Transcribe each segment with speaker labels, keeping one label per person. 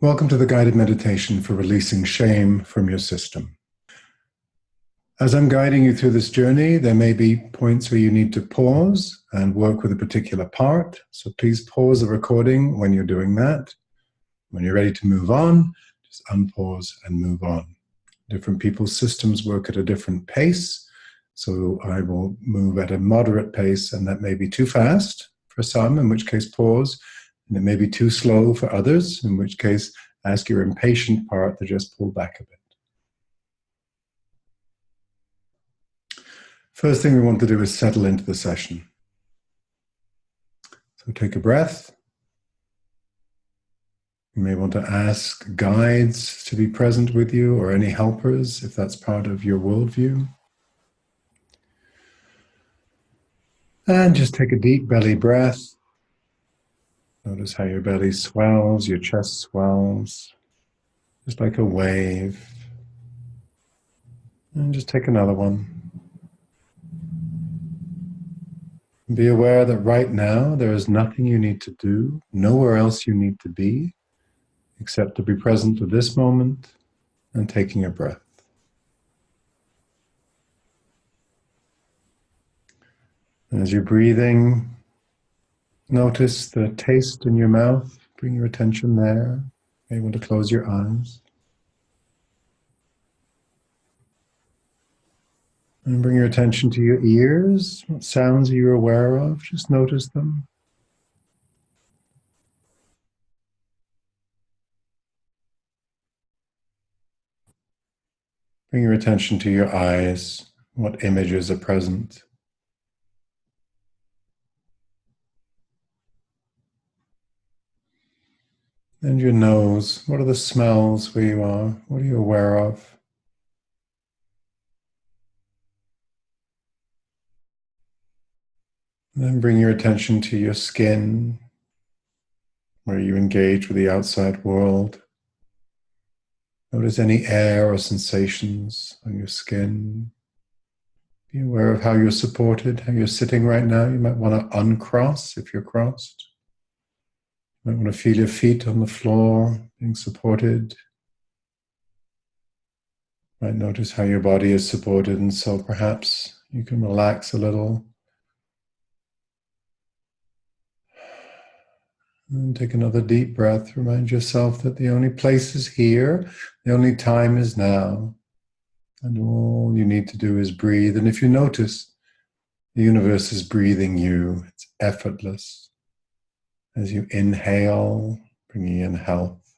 Speaker 1: Welcome to the guided meditation for releasing shame from your system. As I'm guiding you through this journey, there may be points where you need to pause and work with a particular part. So please pause the recording when you're doing that. When you're ready to move on, just unpause and move on. Different people's systems work at a different pace. So I will move at a moderate pace, and that may be too fast for some, in which case pause. And it may be too slow for others, in which case ask your impatient part to just pull back a bit. First thing we want to do is settle into the session. So take a breath. You may want to ask guides to be present with you or any helpers if that's part of your worldview. And just take a deep belly breath. Notice how your belly swells, your chest swells, just like a wave. And just take another one. Be aware that right now there is nothing you need to do, nowhere else you need to be, except to be present to this moment and taking a breath. As you're breathing, notice the taste in your mouth. Bring your attention there. You may want to close your eyes. And bring your attention to your ears. What sounds are you aware of? Just notice them. Bring your attention to your eyes. What images are present? And your nose. What are the smells where you are? What are you aware of? And then bring your attention to your skin, where you engage with the outside world. Notice any air or sensations on your skin. Be aware of how you're supported, how you're sitting right now. You might want to uncross if you're crossed. You might want to feel your feet on the floor, being supported. You might notice how your body is supported, and so perhaps you can relax a little. And take another deep breath. Remind yourself that the only place is here, the only time is now. And all you need to do is breathe. And if you notice, the universe is breathing you. It's effortless. As you inhale, bringing in health.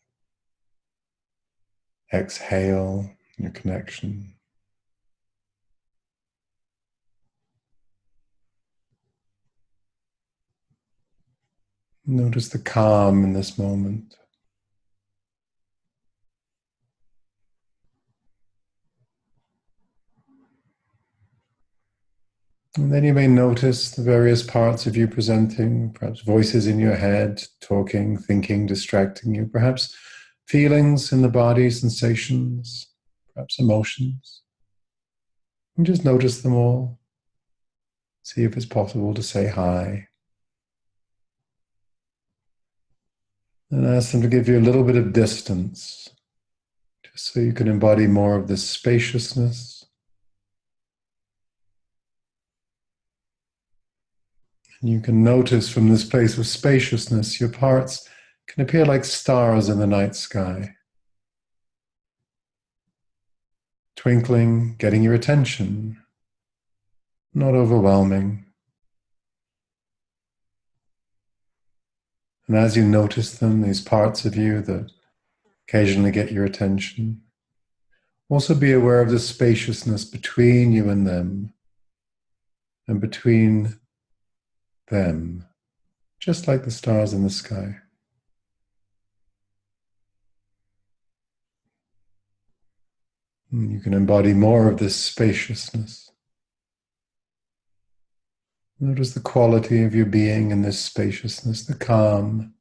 Speaker 1: Exhale, your connection. Notice the calm in this moment. And then you may notice the various parts of you presenting, perhaps voices in your head, talking, thinking, distracting you, perhaps feelings in the body, sensations, perhaps emotions. And just notice them all. See if it's possible to say hi. And ask them to give you a little bit of distance, just so you can embody more of this spaciousness. And you can notice from this place of spaciousness, your parts can appear like stars in the night sky. Twinkling, getting your attention, not overwhelming. And as you notice them, these parts of you that occasionally get your attention, also be aware of the spaciousness between you and them, and between them, just like the stars in the sky. And you can embody more of this spaciousness. Notice the quality of your being in this spaciousness, the calm.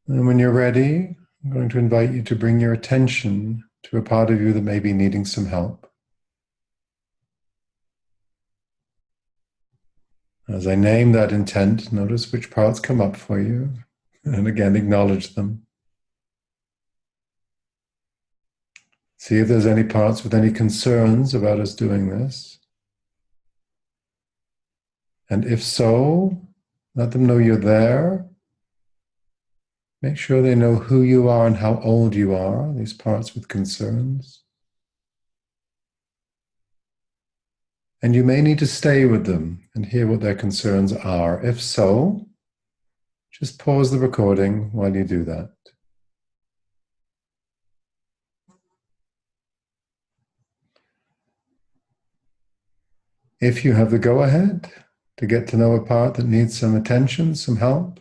Speaker 1: And when you're ready, I'm going to invite you to bring your attention to a part of you that may be needing some help. As I name that intent, notice which parts come up for you, and again, acknowledge them. See if there's any parts with any concerns about us doing this. And if so, let them know you're there. Make sure they know who you are and how old you are, these parts with concerns. And you may need to stay with them and hear what their concerns are. If so, just pause the recording while you do that. If you have the go-ahead to get to know a part that needs some attention, some help,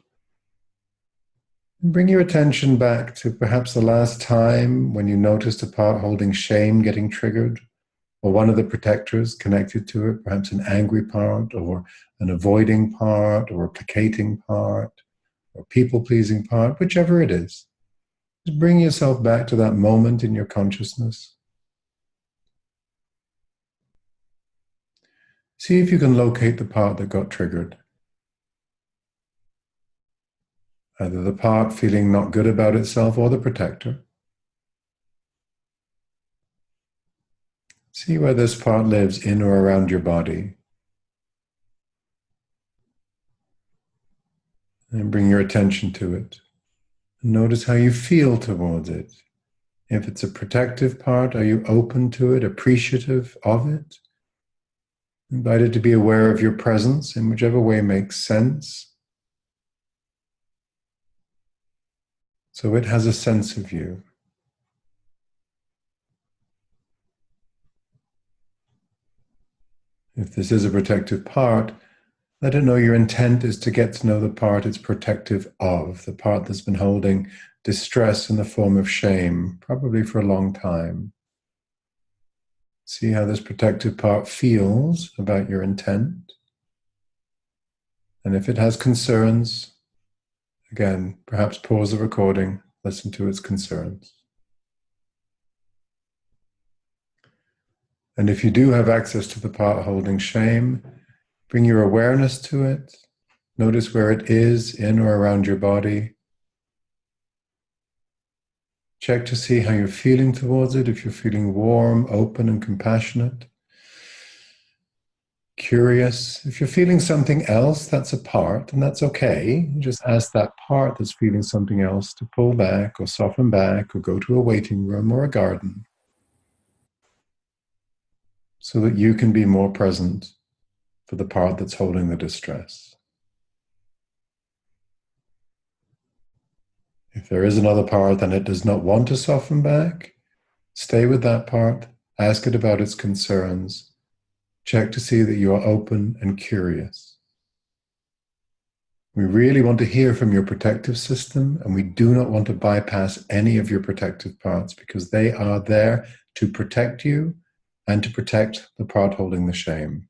Speaker 1: bring your attention back to perhaps the last time when you noticed a part holding shame getting triggered, or one of the protectors connected to it, perhaps an angry part, or an avoiding part, or a placating part, or people-pleasing part, whichever it is. Just bring yourself back to that moment in your consciousness. See if you can locate the part that got triggered. Either the part feeling not good about itself or the protector. See where this part lives in or around your body. And bring your attention to it. Notice how you feel towards it. If it's a protective part, are you open to it, appreciative of it? Invited to be aware of your presence in whichever way makes sense. So it has a sense of you. If this is a protective part, let it know your intent is to get to know the part it's protective of, the part that's been holding distress in the form of shame, probably for a long time. See how this protective part feels about your intent. And if it has concerns, again, perhaps pause the recording, listen to its concerns. And if you do have access to the part holding shame, bring your awareness to it. Notice where it is in or around your body. Check to see how you're feeling towards it, if you're feeling warm, open, and compassionate. Curious. If you're feeling something else, that's a part, and that's okay. Just ask that part that's feeling something else to pull back or soften back or go to a waiting room or a garden so that you can be more present for the part that's holding the distress. If there is another part and it does not want to soften back, stay with that part, ask it about its concerns, check to see that you are open and curious. We really want to hear from your protective system, and we do not want to bypass any of your protective parts because they are there to protect you and to protect the part holding the shame.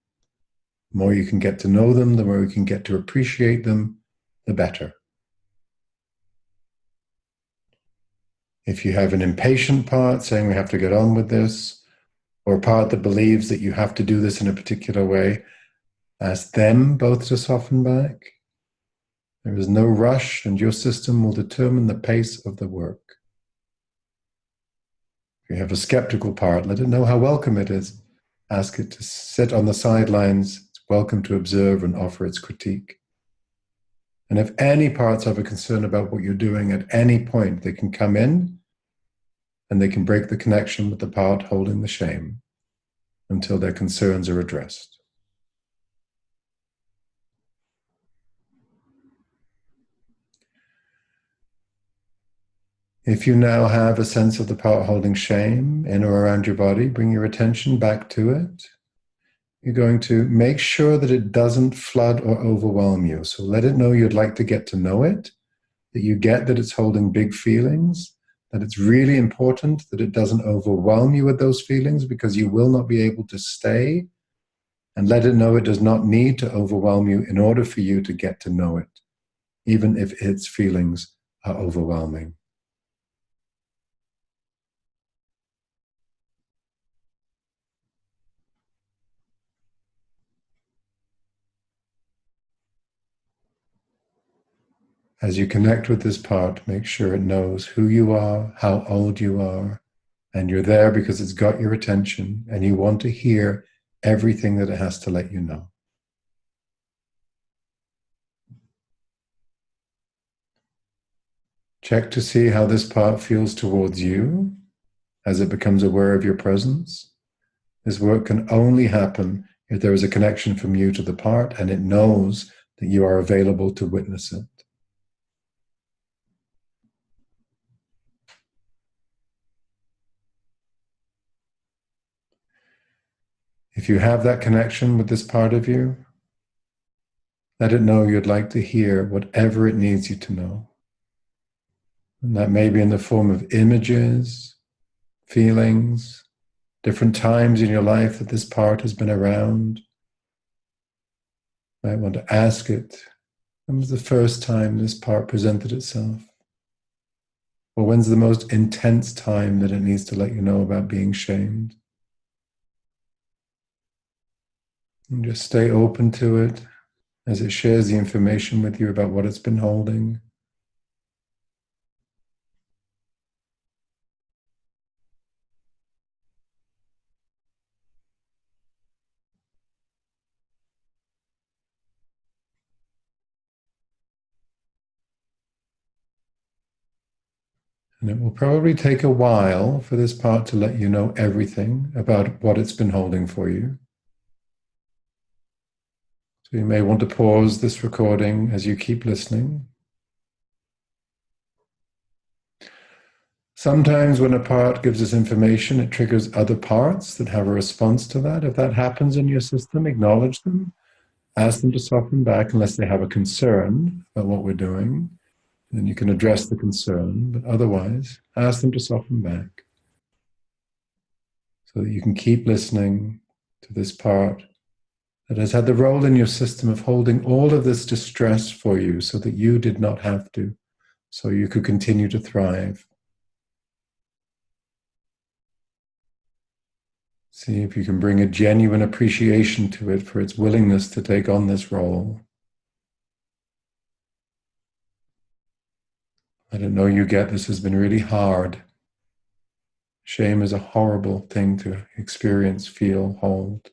Speaker 1: The more you can get to know them, the more you can get to appreciate them, the better. If you have an impatient part saying we have to get on with this, or a part that believes that you have to do this in a particular way, ask them both to soften back. There is no rush, and your system will determine the pace of the work. If you have a skeptical part, let it know how welcome it is. Ask it to sit on the sidelines. It's welcome to observe and offer its critique. And if any parts have a concern about what you're doing at any point, they can come in and they can break the connection with the part holding the shame until their concerns are addressed. If you now have a sense of the part holding shame in or around your body, bring your attention back to it. You're going to make sure that it doesn't flood or overwhelm you. So let it know you'd like to get to know it, that you get that it's holding big feelings, that it's really important that it doesn't overwhelm you with those feelings because you will not be able to stay, and let it know it does not need to overwhelm you in order for you to get to know it, even if its feelings are overwhelming. As you connect with this part, make sure it knows who you are, how old you are, and you're there because it's got your attention and you want to hear everything that it has to let you know. Check to see how this part feels towards you as it becomes aware of your presence. This work can only happen if there is a connection from you to the part and it knows that you are available to witness it. If you have that connection with this part of you, let it know you'd like to hear whatever it needs you to know. And that may be in the form of images, feelings, different times in your life that this part has been around. You might want to ask it, when was the first time this part presented itself? Or when's the most intense time that it needs to let you know about being shamed? And just stay open to it as it shares the information with you about what it's been holding. And it will probably take a while for this part to let you know everything about what it's been holding for you. So you may want to pause this recording as you keep listening. Sometimes when a part gives us information, it triggers other parts that have a response to that. If that happens in your system, acknowledge them. Ask them to soften back unless they have a concern about what we're doing. Then you can address the concern, but otherwise, ask them to soften back so that you can keep listening to this part that has had the role in your system of holding all of this distress for you so that you did not have to, so you could continue to thrive. See if you can bring a genuine appreciation to it for its willingness to take on this role. I don't know you get this has been really hard. Shame is a horrible thing to experience, feel, hold.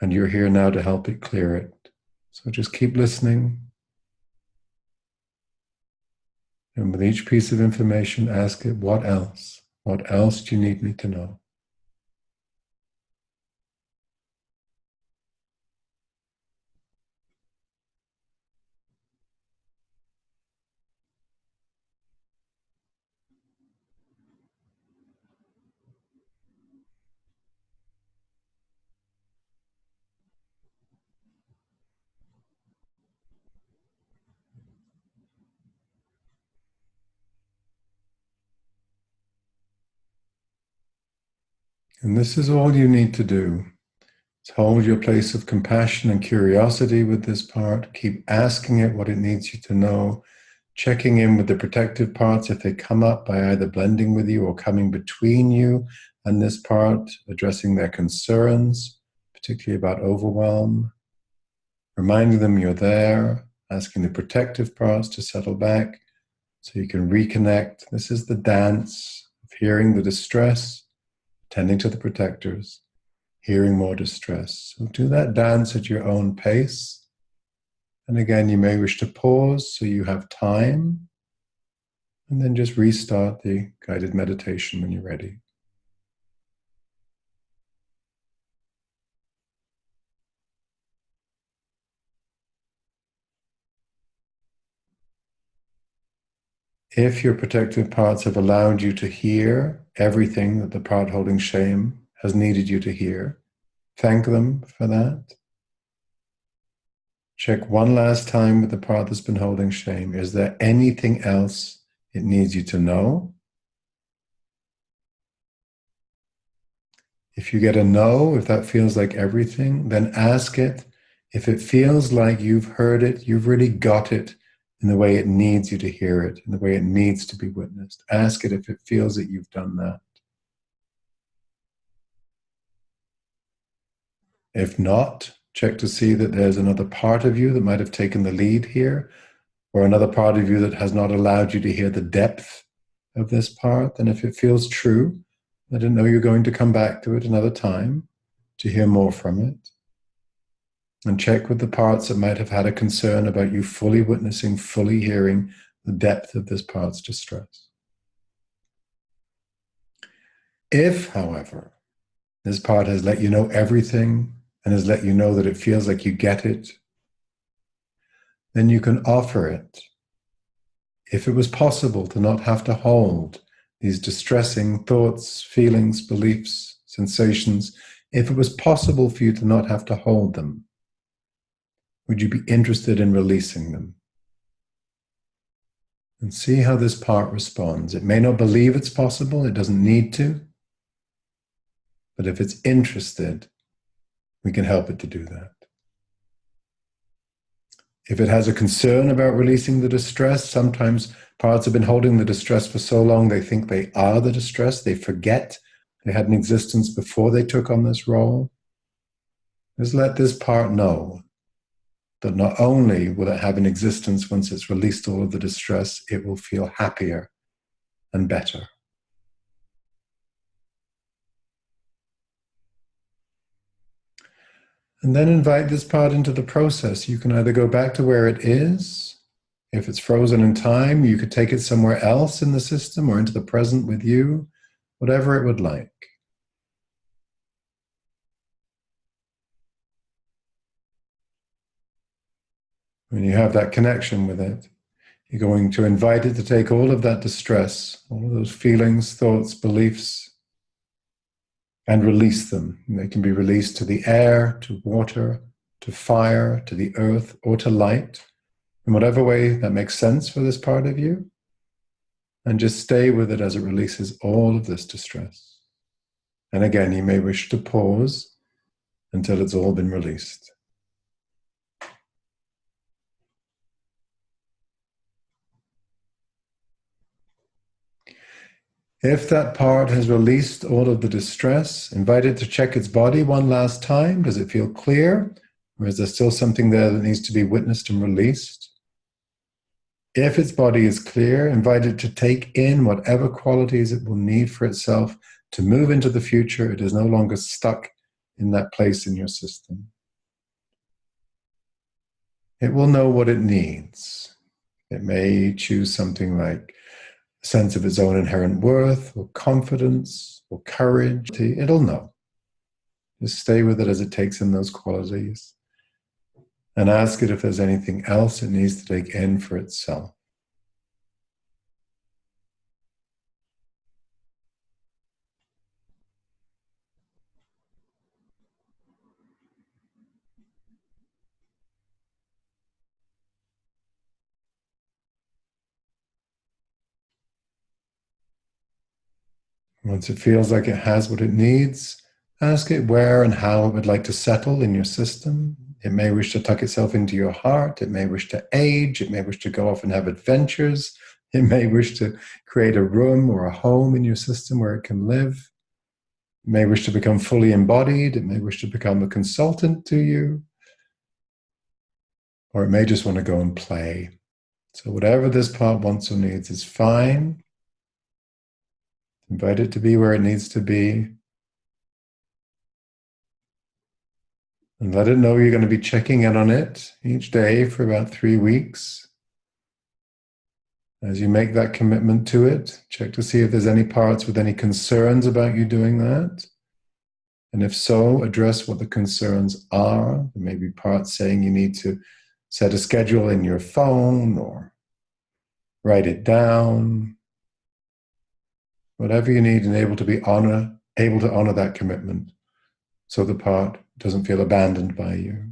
Speaker 1: And you're here now to help it clear it. So just keep listening. And with each piece of information, ask it, what else? What else do you need me to know? And this is all you need to do. Hold your place of compassion and curiosity with this part. Keep asking it what it needs you to know. Checking in with the protective parts if they come up by either blending with you or coming between you and this part, addressing their concerns, particularly about overwhelm. Reminding them you're there, asking the protective parts to settle back so you can reconnect. This is the dance of hearing the distress, tending to the protectors, hearing more distress. So do that dance at your own pace. And again, you may wish to pause so you have time, and then just restart the guided meditation when you're ready. If your protective parts have allowed you to hear everything that the part holding shame has needed you to hear, thank them for that. Check one last time with the part that's been holding shame. Is there anything else it needs you to know? If you get a no, if that feels like everything, then ask it. If it feels like you've heard it, you've really got it in the way it needs you to hear it, in the way it needs to be witnessed. Ask it if it feels that you've done that. If not, check to see that there's another part of you that might have taken the lead here. or another part of you that has not allowed you to hear the depth of this part, then if it feels true, let it know you're going to come back to it another time to hear more from it. And check with the parts that might have had a concern about you fully witnessing, fully hearing the depth of this part's distress. If, however, this part has let you know everything and has let you know that it feels like you get it, then you can offer it. If it was possible to not have to hold these distressing thoughts, feelings, beliefs, sensations, if it was possible for you to not have to hold them, would you be interested in releasing them? And see how this part responds. It may not believe it's possible, it doesn't need to, but if it's interested, we can help it to do that. If it has a concern about releasing the distress, sometimes parts have been holding the distress for so long they think they are the distress. They forget they had an existence before they took on this role. Just let this part know that not only will it have an existence once it's released all of the distress, it will feel happier and better. And then invite this part into the process. You can either go back to where it is. If it's frozen in time, you could take it somewhere else in the system or into the present with you, whatever it would like. When you have that connection with it, you're going to invite it to take all of that distress, all of those feelings, thoughts, beliefs, and release them. And they can be released to the air, to water, to fire, to the earth, or to light, in whatever way that makes sense for this part of you. And just stay with it as it releases all of this distress. And again, you may wish to pause until it's all been released. If that part has released all of the distress, invite it to check its body one last time. Does it feel clear? Or is there still something there that needs to be witnessed and released? If its body is clear, invite it to take in whatever qualities it will need for itself to move into the future. It is no longer stuck in that place in your system. It will know what it needs. It may choose something like a sense of its own inherent worth, or confidence, or courage. It'll know. Just stay with it as it takes in those qualities. And ask it if there's anything else it needs to take in for itself. Once it feels like it has what it needs, ask it where and how it would like to settle in your system. It may wish to tuck itself into your heart. It may wish to age. It may wish to go off and have adventures. It may wish to create a room or a home in your system where it can live. It may wish to become fully embodied. It may wish to become a consultant to you. Or it may just want to go and play. So whatever this part wants or needs is fine. Invite it to be where it needs to be. And let it know you're going to be checking in on it each day for about 3 weeks. As you make that commitment to it, check to see if there's any parts with any concerns about you doing that. And if so, address what the concerns are. There may be parts saying you need to set a schedule in your phone or write it down. Whatever you need and able to honor that commitment so the part doesn't feel abandoned by you.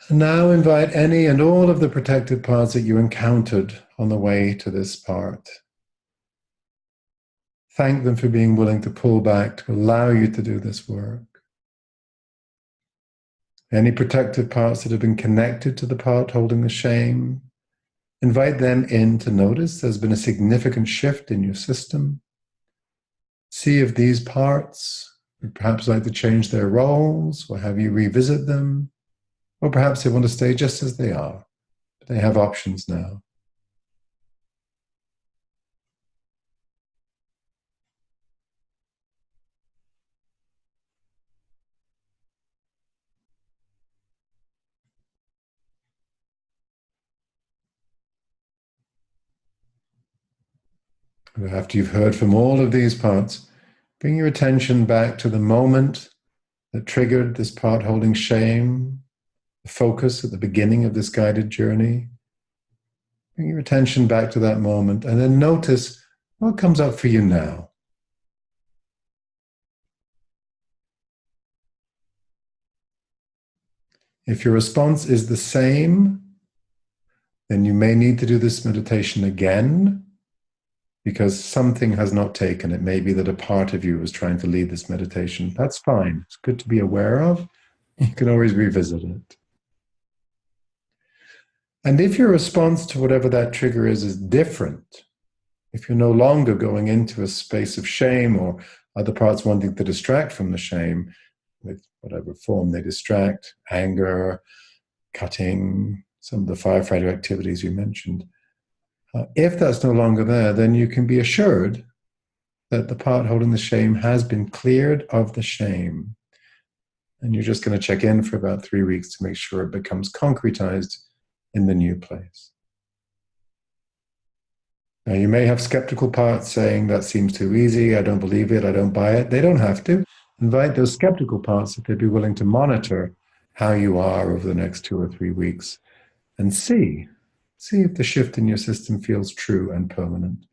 Speaker 1: And now invite any and all of the protected parts that you encountered on the way to this part. Thank them for being willing to pull back to allow you to do this work. Any protected parts that have been connected to the part holding the shame, invite them in to notice there's been a significant shift in your system. See if these parts Would perhaps like to change their roles or have you revisit them, or perhaps they want to stay just as they are. But they have options now. After you've heard from all of these parts, bring your attention back to the moment that triggered this part holding shame, the focus at the beginning of this guided journey. Bring your attention back to that moment and then notice what comes up for you now. If your response is the same, then you may need to do this meditation again because something has not taken. It may be that a part of you is trying to lead this meditation. That's fine. It's good to be aware of. You can always revisit it. And if your response to whatever that trigger is different, if you're no longer going into a space of shame or other parts wanting to distract from the shame, with whatever form they distract, anger, cutting, some of the firefighter activities you mentioned, if that's no longer there, then you can be assured that the part holding the shame has been cleared of the shame. And you're just going to check in for about 3 weeks to make sure it becomes concretized in the new place. Now, you may have skeptical parts saying that seems too easy, I don't believe it, I don't buy it. They don't have to. Invite those skeptical parts if they'd be willing to monitor how you are over the next 2 or 3 weeks and see if the shift in your system feels true and permanent.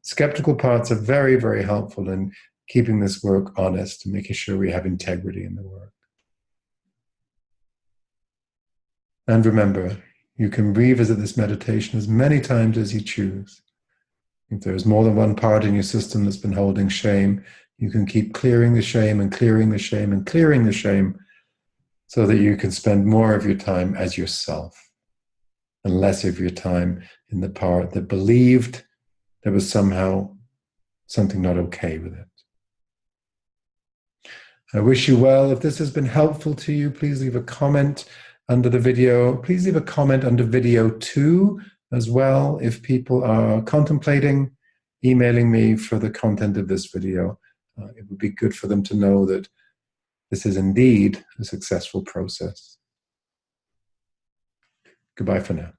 Speaker 1: Skeptical parts are very, very helpful in keeping this work honest and making sure we have integrity in the work. And remember, you can revisit this meditation as many times as you choose. If there's more than one part in your system that's been holding shame, you can keep clearing the shame and clearing the shame and clearing the shame so that you can spend more of your time as yourself and less of your time in the part that believed there was somehow something not okay with it. I wish you well. If this has been helpful to you, please leave a comment under the video. Please leave a comment under video 2 as well if people are contemplating emailing me for the content of this video. It would be good for them to know that this is indeed a successful process. Goodbye for now.